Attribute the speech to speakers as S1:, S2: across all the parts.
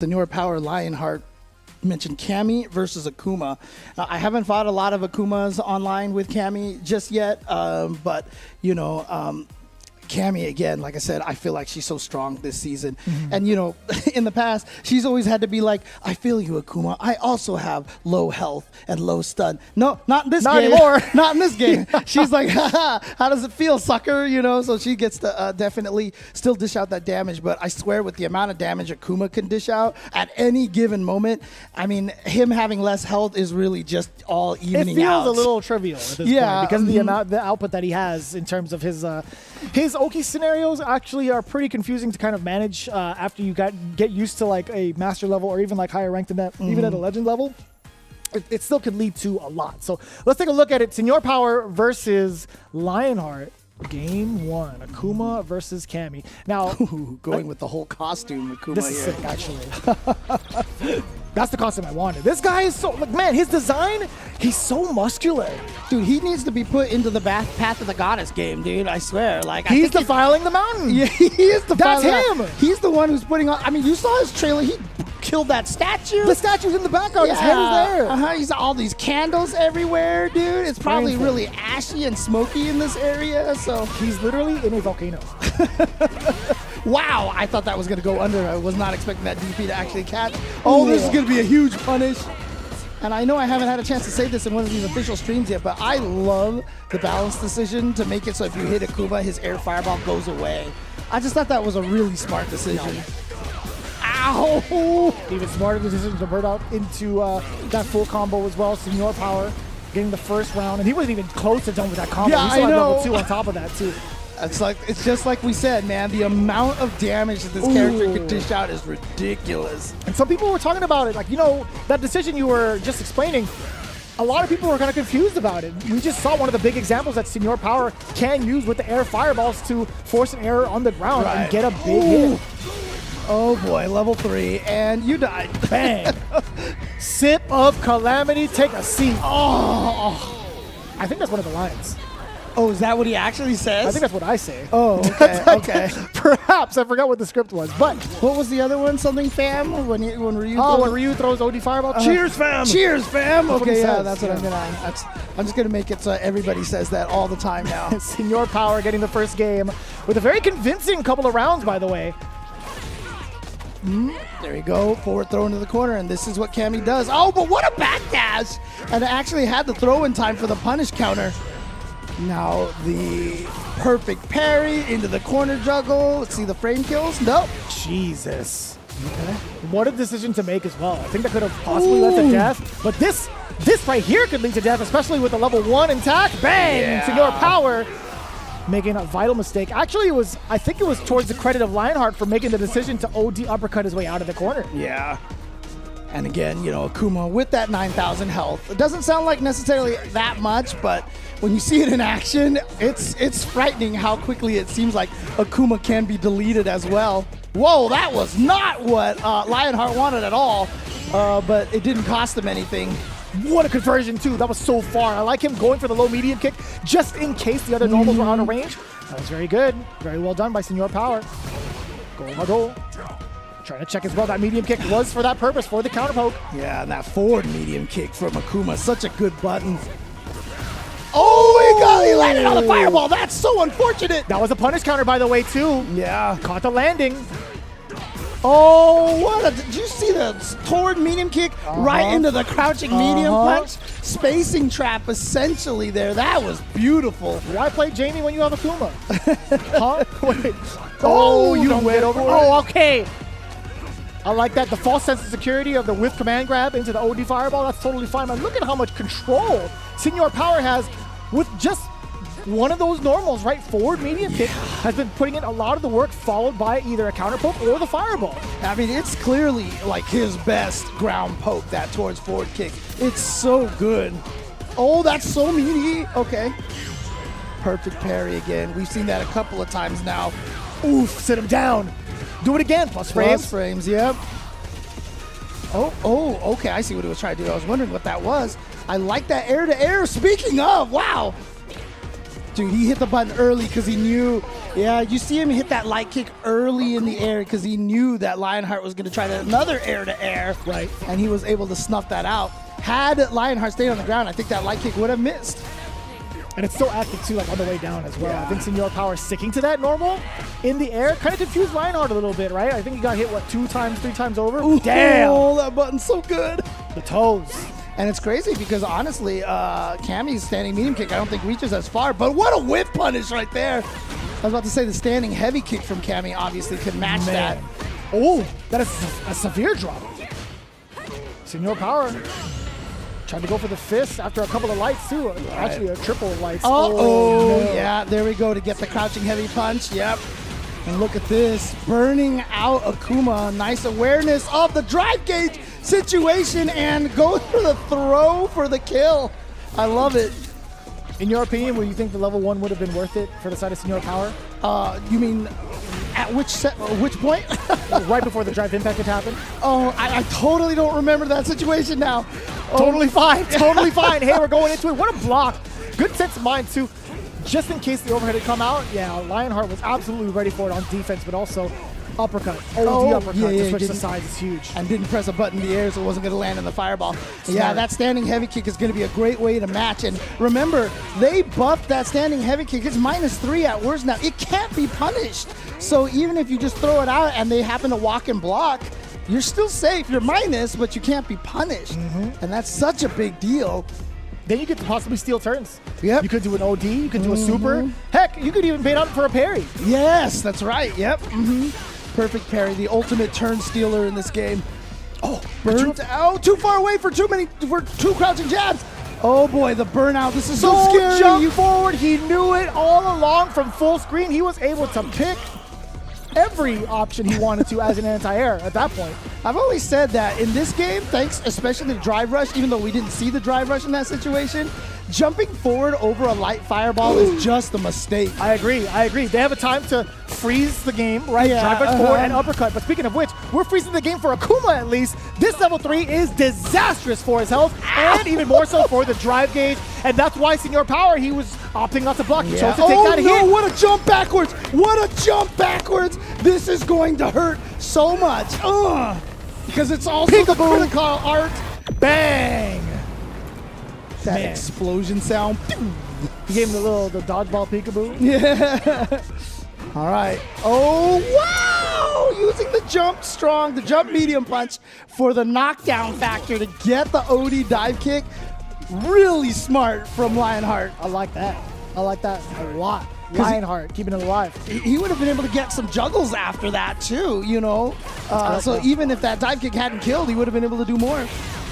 S1: Senor Power Lionheart mentioned Cammy versus Akuma. I haven't fought a lot of Akumas online with Cammy just yet, but you know, Cammy, again, like I said, I feel like she's so strong this season. And, you know, in the past, she's always had to be like, I feel you, Akuma. I also have low health and low stun. No, not in this game.
S2: Not anymore.
S1: Not in this game. She's like, haha, how does it feel, sucker? You know, so she gets to definitely still dish out that damage. But I swear, with the amount of damage Akuma can dish out at any given moment, I mean, him having less health is really just all evening out.
S2: It feels a little trivial at this point because of the output that he has in terms of his Oki scenarios actually are pretty confusing to kind of manage after you get used to like a master level or even like higher rank than that, even at a legend level. It still could lead to a lot. So let's take a look at it. Senor Power versus Lionheart. Game 1, Akuma versus Cammy. Now,
S1: going with the whole costume, Akuma
S2: this
S1: here.
S2: is sick, actually. That's the costume I wanted. This guy is so, like, man, his design, he's so muscular.
S1: Dude, he needs to be put into the Path of the Goddess game, dude. I swear. Like,
S2: he's defiling the mountain.
S1: Yeah, he is defiling.
S2: That's him.
S1: He's the one who's putting on. I mean, you saw his trailer. He killed that statue.
S2: The statue's in the background. His head is there.
S1: He's all these candles everywhere, dude. It's probably really ashy and smoky in this area. So
S2: he's literally in a volcano.
S1: Wow, I thought that was going to go under. I was not expecting that DP to actually catch. Oh, this is going to be a huge punish. And I know I haven't had a chance to say this in one of these official streams yet, but I love the balance decision to make it so if you hit Akuma, his air fireball goes away. I just thought that was a really smart decision. Ow!
S2: Even smarter decision to burn out into that full combo as well. Senor Power getting the first round, and he wasn't even close to done with that combo.
S1: Yeah,
S2: he still
S1: I know.
S2: Level 2 on top of that too.
S1: It's just like we said, man. The amount of damage that this character could dish out is ridiculous.
S2: And some people were talking about it, like, you know, that decision you were just explaining. A lot of people were kind of confused about it. We just saw one of the big examples that Senor Power can use with the air fireballs to force an error on the ground and get a big hit.
S1: Oh boy, level 3, and you died.
S2: Bang! Sip of calamity, take a seat.
S1: Oh,
S2: I think that's one of the lines.
S1: Oh, is that what he actually says?
S2: I think that's what I say.
S1: Oh, okay, okay.
S2: Perhaps, I forgot what the script was, but...
S1: What was the other one? Something fam? When Ryu
S2: throws OD Fireball? Cheers, fam!
S1: Cheers, fam!
S2: That's
S1: okay, yeah, that's what I'm just gonna make it so everybody says that all the time now.
S2: Senor Power getting the first game with a very convincing couple of rounds, by the way.
S1: There you go, forward throw into the corner, and this is what Cammy does. Oh, but what a backdash! And it actually had the throw in time for the punish counter. Now the perfect parry into the corner juggle. Let's see the frame kills. Nope.
S2: Jesus. Okay. What a decision to make as well. I think that could have possibly led to death, but this right here could lead to death, especially with the level 1 attack. Bang!
S1: Yeah.
S2: Senor Power making a vital mistake. Actually, I think it was towards the credit of Lionheart for making the decision to OD uppercut his way out of the corner.
S1: Yeah. And again, you know, Akuma with that 9,000 health. It doesn't sound like necessarily that much, but when you see it in action, it's frightening how quickly it seems like Akuma can be deleted as well. Whoa, that was not what Lionheart wanted at all, but it didn't cost him anything.
S2: What a conversion, too. That was so far. I like him going for the low medium kick just in case the other normals were out of range. That was very good. Very well done by Senor Power. Go. Trying to check as well. That medium kick was for that purpose, for the counter poke.
S1: Yeah, and that forward medium kick from Akuma. Such a good button. Oh, he landed on the fireball. That's so unfortunate.
S2: That was a punish counter, by the way, too.
S1: Yeah.
S2: Caught the landing.
S1: Oh, did you see the forward medium kick right into the crouching medium punch? Spacing trap essentially there. That was beautiful.
S2: Why play Jamie when you have Akuma? Huh? Wait.
S1: Oh, you
S2: went over. Oh, okay. I like that. The false sense of security of the whiff command grab into the OD fireball. That's totally fine. Man, look at how much control Senor Power has with just one of those normals, right? Forward medium kick has been putting in a lot of the work, followed by either a counter poke or the fireball.
S1: I mean, it's clearly like his best ground poke, that towards forward kick. It's so good. Oh, that's so meaty. Okay. Perfect parry again. We've seen that a couple of times now.
S2: Oof, sit him down. Do it again, plus frames.
S1: Plus frames, yep. Oh, okay, I see what he was trying to do. I was wondering what that was. I like that air-to-air. Speaking of, wow. Dude, he hit the button early because he knew Yeah, you see him hit that light kick early in the air because he knew that Lionheart was going to try another air-to-air.
S2: Right.
S1: And he was able to snuff that out. Had Lionheart stayed on the ground, I think that light kick would have missed.
S2: And it's so active too, like on the way down as well.
S1: Yeah.
S2: I think Senor Power sticking to that normal in the air kind of confused Lionheart a little bit, right? I think he got hit, what, 2 times, 3 times over?
S1: Ooh,
S2: Damn!
S1: Oh, that button's so good.
S2: The toes.
S1: And it's crazy because honestly, Cammy's standing medium kick I don't think reaches as far, but what a whip punish right there. I was about to say the standing heavy kick from Cammy obviously could match that.
S2: Oh, that is a severe drop. Senor Power tried to go for the fist after a couple of lights too. Actually, a triple of lights.
S1: Oh,
S2: no.
S1: yeah, there we go to get the crouching heavy punch. Yep. And look at this, burning out Akuma. Nice awareness of the drive gauge situation and goes for the throw for the kill. I love it.
S2: In your opinion, would you think the level 1 would have been worth it for the side of Senor Power?
S1: You mean at which point?
S2: Right before the drive impact had happened?
S1: Oh, I totally don't remember that situation now.
S2: Totally fine, totally fine. Hey, we're going into it. What a block. Good sense of mind, too. Just in case the overhead had come out, yeah, Lionheart was absolutely ready for it on defense, but also uppercut. OD uppercut to switch the sides is huge.
S1: And didn't press a button in the air, so it wasn't going to land in the fireball.
S2: Smart.
S1: Yeah, that standing heavy kick is going to be a great way to match. And remember, they buffed that standing heavy kick. It's -3 at worst now. It can't be punished. So even if you just throw it out and they happen to walk and block, you're still safe. You're minus, but you can't be punished. And that's such a big deal.
S2: Then you get to possibly steal turns.
S1: Yep.
S2: You could do an OD, you could do a super. Heck, you could even bait up for a parry.
S1: Yes, that's right. Yep. Perfect parry. The ultimate turn stealer in this game. Oh, burnt out. Too far away for 2 crouching jabs. Oh boy, the burnout. This is so scary.
S2: Jump forward. He knew it all along from full screen. He was able to pick every option he wanted to as an anti-air at that point.
S1: I've always said that in this game, thanks especially to drive rush, even though we didn't see the drive rush in that situation, jumping forward over a light fireball is just a mistake.
S2: I agree. They have a time to freeze the game, right?
S1: Yeah,
S2: Drive rush forward and uppercut. But speaking of which, we're freezing the game for Akuma at least. This level 3 is disastrous for his health and even more so for the drive gauge. And that's why Senor Power, he was opting not to block. He chose to take that hit.
S1: What a jump backwards. What a jump backwards. This is going to hurt so much. Because it's also the critical art.
S2: Bang!
S1: That explosion sound.
S2: He gave him the dodgeball peekaboo.
S1: Yeah. All right. Oh, wow! Using the jump strong, the jump medium punch for the knockdown factor to get the OD dive kick. Really smart from Lionheart.
S2: I like that. I like that a lot. Lionheart, keeping it alive.
S1: He would have been able to get some juggles after that too, you know. So even if that dive kick hadn't killed, he would have been able to do more.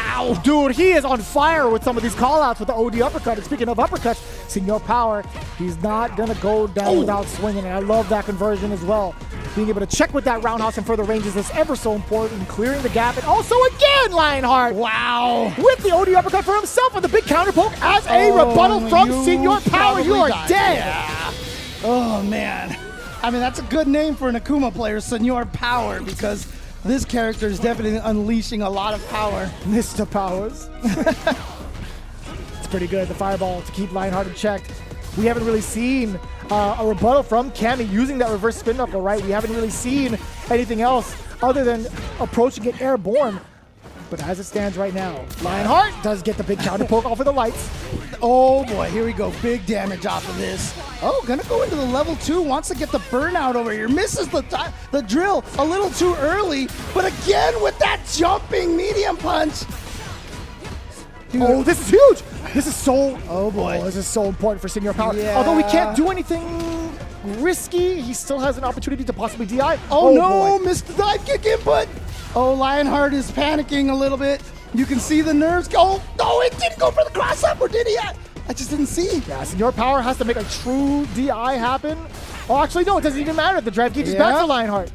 S2: Ow, dude, he is on fire with some of these call-outs with the OD uppercut. And speaking of uppercuts, Senor Power, he's not going to go down without swinging. And I love that conversion as well. Being able to check with that roundhouse and further ranges is ever so important. Clearing the gap. And also again, Lionheart.
S1: Wow.
S2: With the OD uppercut for himself with a big counter poke as a rebuttal from Senor Power. You are dead.
S1: Yeah. Oh, man. I mean, that's a good name for an Akuma player, Senor Power, because this character is definitely unleashing a lot of power.
S2: Mr. Powers. It's pretty good. The fireball to keep Lionheart in check. We haven't really seen a rebuttal from Cammy using that reverse spin knuckle, right? We haven't really seen anything else other than approaching it airborne. But as it stands right now, Lionheart does get the big counter poke off of the lights.
S1: Oh boy, here we go. Big damage off of this. Oh, gonna go into the level 2. Wants to get the burnout over here. Misses the drill a little too early. But again with that jumping medium punch.
S2: Dude. Oh, this is huge. This is so...
S1: Oh boy.
S2: This is so important for Senor Power.
S1: Yeah.
S2: Although we can't do anything risky, he still has an opportunity to possibly DI.
S1: Oh no,
S2: boy.
S1: missed the dive kick input. Oh, Lionheart is panicking a little bit. You can see the nerves go. Oh, it didn't go for the cross up, or did he? I just didn't see.
S2: Yeah, Senor Power has to make a true DI happen. Oh, actually, no, it doesn't even matter. The drive gauge is back to Lionheart.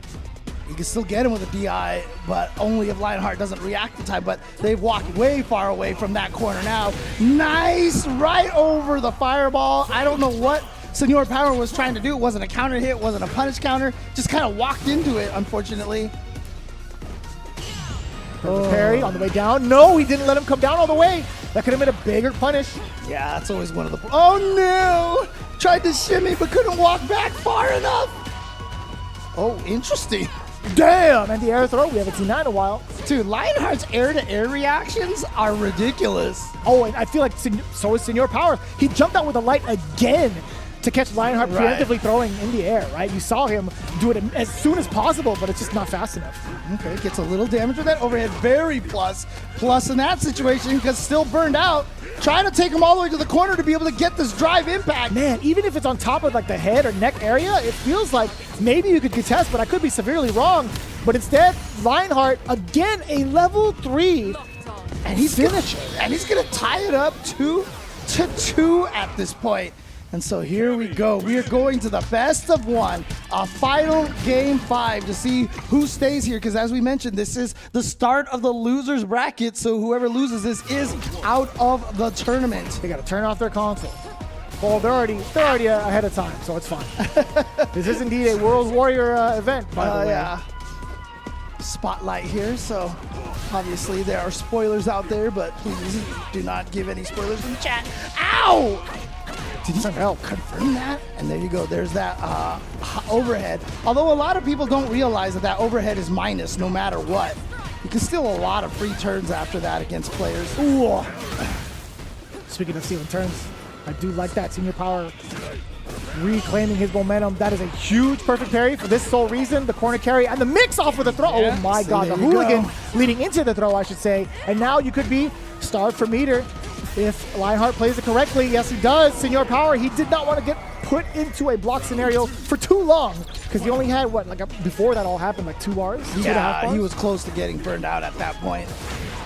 S1: You can still get him with a DI, but only if Lionheart doesn't react in time. But they've walked way far away from that corner now. Nice, right over the fireball. I don't know what Senor Power was trying to do. It wasn't a counter hit, wasn't a punish counter. Just kind of walked into it, unfortunately.
S2: Parry on the way down. No, he didn't let him come down all the way. That could have been a bigger punish.
S1: Yeah, that's always one of the... Oh, no! Tried to shimmy, but couldn't walk back far enough. Oh, interesting.
S2: Damn! And the air throw, we haven't seen that in a while.
S1: Dude, Lionheart's air-to-air reactions are ridiculous.
S2: Oh, and I feel like so is Senor Power. He jumped out with a light again to catch Lionheart preemptively throwing in the air, right? You saw him do it as soon as possible, but it's just not fast enough.
S1: Okay, gets a little damage with that overhead. Very plus in that situation because still burned out. Trying to take him all the way to the corner to be able to get this drive impact.
S2: Man, even if it's on top of like the head or neck area, it feels like maybe you could contest, but I could be severely wrong. But instead, Lionheart, again, a level 3.
S1: And he's gonna tie it up 2-2 at this point. And so here we go. We are going to the best of one, a final game 5 to see who stays here. Because as we mentioned, this is the start of the losers bracket. So whoever loses this is out of the tournament.
S2: They got to turn off their console. Well, they're already ahead of time, so it's fine. This is indeed a World Warrior event, by the way.
S1: Yeah. Spotlight here. So obviously there are spoilers out there, but please do not give any spoilers in the chat. Ow! Did he confirm that? And there you go. There's that overhead. Although a lot of people don't realize that overhead is minus no matter what. You can steal a lot of free turns after that against players. Ooh.
S2: Speaking of stealing turns, I do like that. Senor Power reclaiming his momentum. That is a huge perfect parry for this sole reason. The corner carry and the mix off with the throw. Yeah. Oh my God, the hooligan leading into the throw, I should say. And now you could be starved for meter. If Lionheart plays it correctly, yes he does. Senor Power, he did not want to get put into a block scenario for too long because he only had, before that all happened, like 2 bars?
S1: Yeah, he was close to getting burned out at that point.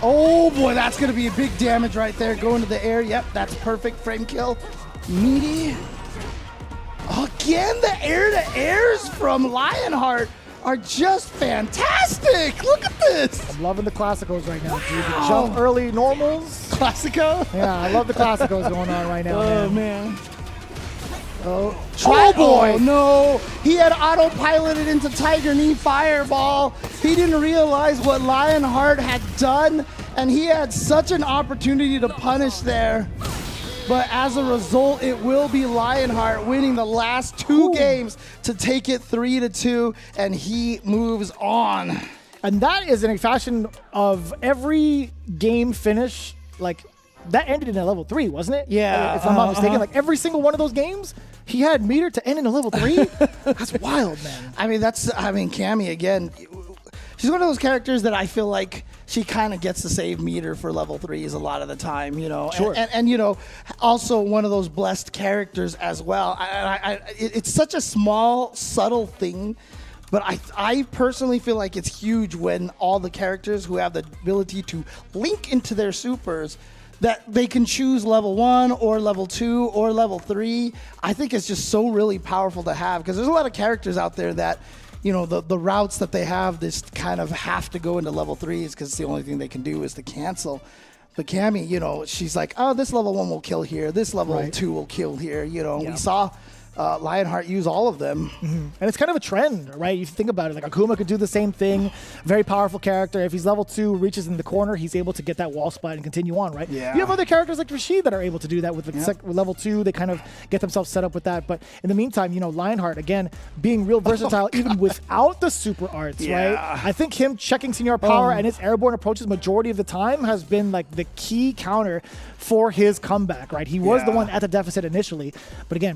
S1: Oh boy, that's going to be a big damage right there. Going to the air, yep, that's perfect. Frame kill. Meaty. Again, the air-to-airs from Lionheart are just fantastic. Look at this.
S2: I'm loving the classicals right now, dude. The jump early normals.
S1: Classico?
S2: Yeah, I love the classicals going on right now,
S1: man. Oh boy, no. He had autopiloted into Tiger Knee Fireball. He didn't realize what Lionheart had done, and he had such an opportunity to punish there. But as a result, it will be Lionheart winning the last 2 games to take it 3-2, and he moves on.
S2: And that is in a fashion of every game finish, like that ended in a level 3, wasn't it?
S1: Yeah.
S2: If I'm not mistaken, like every single one of those games, he had meter to end in a level 3. That's wild, man.
S1: I mean, Cammy again. She's one of those characters that I feel like she kind of gets to save meter for level 3s a lot of the time, you know.
S2: Sure.
S1: And you know, also one of those blessed characters as well. It's such a small, subtle thing, but I personally feel like it's huge when all the characters who have the ability to link into their supers, that they can choose level 1 or level 2 or level 3. I think it's just so really powerful to have because there's a lot of characters out there that, you know, the routes that they have, this kind of have to go into level 3s because the only thing they can do is to cancel. But Cammy, you know, she's like, oh, this level 1 will kill here. This level 2 will kill here. You know, we saw Lionheart use all of them.
S2: And it's kind of a trend, right? You think about it, like Akuma could do the same thing. Very powerful character. If he's level 2, reaches in the corner, he's able to get that wall spot and continue on, right?
S1: Yeah.
S2: You have other characters like Rashid that are able to do that with level 2. They kind of get themselves set up with that. But in the meantime, you know, Lionheart, again, being real versatile even without the super arts, right? I think him checking Senor Power and his airborne approaches majority of the time has been like the key counter for his comeback, right? He was the one at the deficit initially. But again,